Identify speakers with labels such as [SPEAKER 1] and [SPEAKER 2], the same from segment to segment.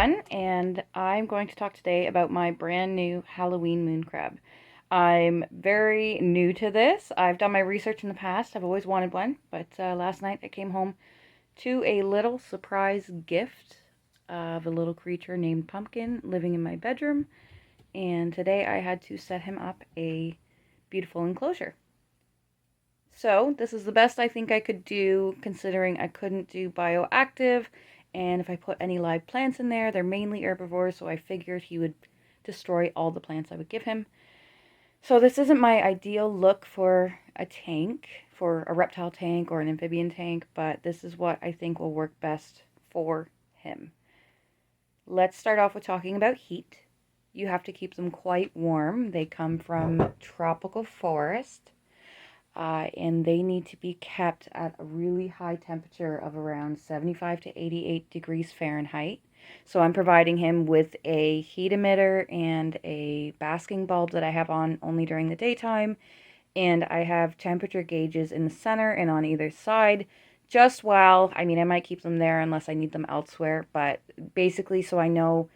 [SPEAKER 1] everyone, and I'm going to talk today about my brand new Halloween moon crab. I'm very new to this. I've done my research in the past. I've always wanted one, but last night I came home to a little surprise gift of a little creature named Pumpkin living in my bedroom, and today I had to set him up a beautiful enclosure. So this is the best I think I could do, considering I couldn't do bioactive, and if I put any live plants in there, they're mainly herbivores, so I figured he would destroy all the plants I would give him. So this isn't my ideal look for a tank, for a reptile tank or an amphibian tank, but this is what I think will work best for him. Let's start off with talking about heat. You have to keep them quite warm. They come from tropical forest. And they need to be kept at a really high temperature of around 75 to 88 degrees Fahrenheit. So I'm providing him with a heat emitter and a basking bulb that I have on only during the daytime. And I have temperature gauges in the center and on either side. Just while, I might keep them there unless I need them elsewhere. But basically, so I know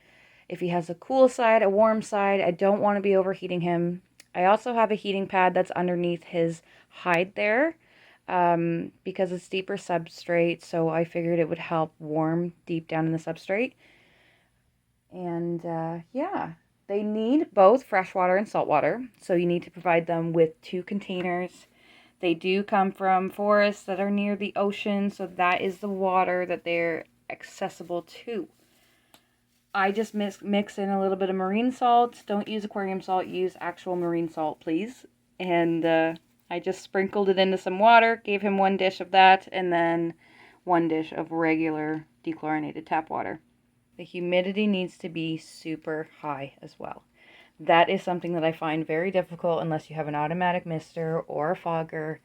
[SPEAKER 1] if he has a cool side, a warm side, I don't want to be overheating him. I also have a heating pad that's underneath his hide there because it's deeper substrate, so I figured it would help warm deep down in the substrate. And yeah, they need both freshwater and saltwater, so you need to provide them with 2 containers. They do come from forests that are near the ocean, so that is the water that they're accessible to. I just mix in a little bit of marine salt. Don't use aquarium salt, use actual marine salt, please. And I just sprinkled it into some water, gave him 1 dish of that, and then 1 dish of regular dechlorinated tap water. The humidity needs to be super high as well. That is something that I find very difficult unless you have an automatic mister or a fogger.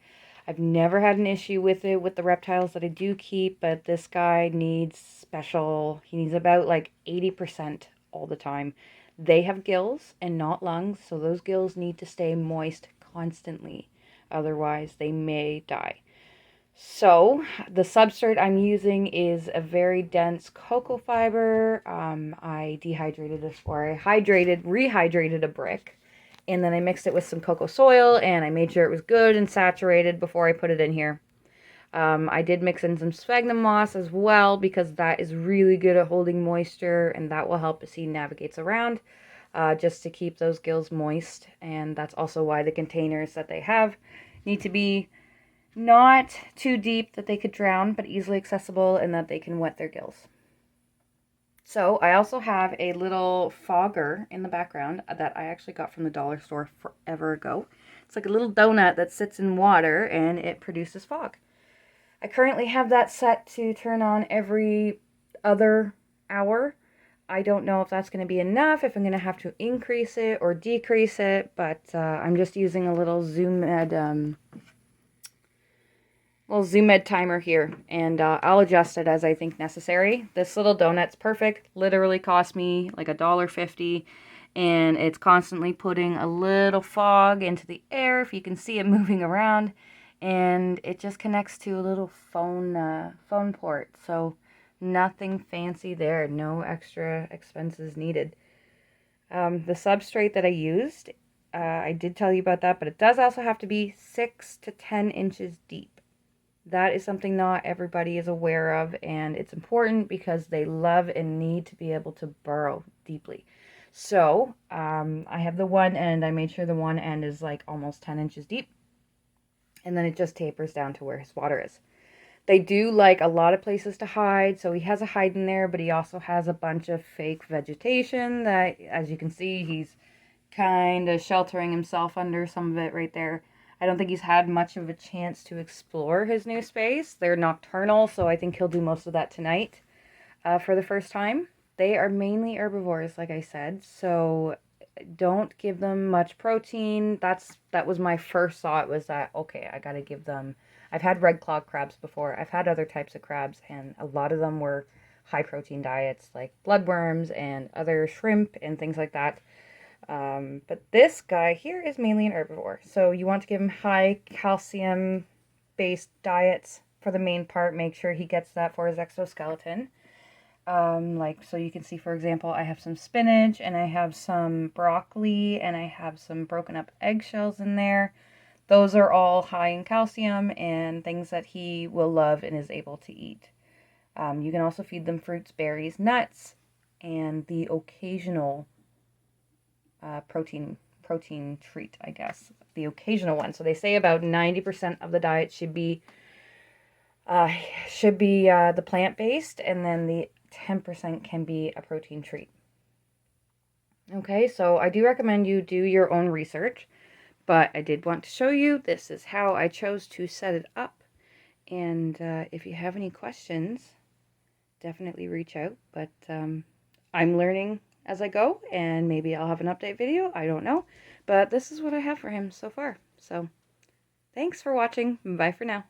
[SPEAKER 1] I've never had an issue with it with the reptiles that I do keep, but this guy needs special. He needs about like 80% all the time. They have gills and not lungs, so those gills need to stay moist constantly. Otherwise, they may die. So, the substrate I'm using is a very dense cocoa fiber. I dehydrated this, or I rehydrated a brick, and then I mixed it with some cocoa soil, and I made sure it was good and saturated before I put it in here. I did mix in some sphagnum moss as well, because that is really good at holding moisture, and that will help as he navigates around, just to keep those gills moist. And that's also why the containers that they have need to be not too deep that they could drown, but easily accessible and that they can wet their gills. So I also have a little fogger in the background that I actually got from the dollar store forever ago. It's like a little donut that sits in water and it produces fog. I currently have that set to turn on every other hour. I don't know if that's going to be enough, if I'm going to have to increase it or decrease it, but I'm just using a little Zoom Ed timer here, and I'll adjust it as I think necessary. This little donut's perfect. Literally cost me like $1.50, and it's constantly putting a little fog into the air, if you can see it moving around, and it just connects to a little phone port. So nothing fancy there, no extra expenses needed. The substrate that I used, I did tell you about that, but it does also have to be 6 to 10 inches deep. That is something not everybody is aware of, and it's important because they love and need to be able to burrow deeply. So I have the one end. I made sure the one end is like almost 10 inches deep, and then it just tapers down to where his water is. They do like a lot of places to hide, so he has a hide in there, but he also has a bunch of fake vegetation that, as you can see, he's kind of sheltering himself under some of it right there. I don't think he's had much of a chance to explore his new space. They're nocturnal, so I think he'll do most of that tonight for the first time. They are mainly herbivores, like I said, so don't give them much protein. That was my first thought, was that, okay, I gotta give them... I've had red claw crabs before. I've had other types of crabs, and a lot of them were high protein diets, like bloodworms and other shrimp and things like that. But this guy here is mainly an herbivore. So you want to give him high calcium based diets for the main part. Make sure he gets that for his exoskeleton. Like, so you can see, for example, I have some spinach and I have some broccoli and I have some broken up eggshells in there. Those are all high in calcium and things that he will love and is able to eat. You can also feed them fruits, berries, nuts, and the occasional protein treat, I guess. The occasional one. So they say about 90% of the diet uh, should be the plant-based, and then the 10% can be a protein treat. Okay, so I do recommend you do your own research, but I did want to show you this is how I chose to set it up. And if you have any questions, definitely reach out. But I'm learning as I go, and maybe I'll have an update video. I don't know. But this is what I have for him so far. So thanks for watching. Bye for now.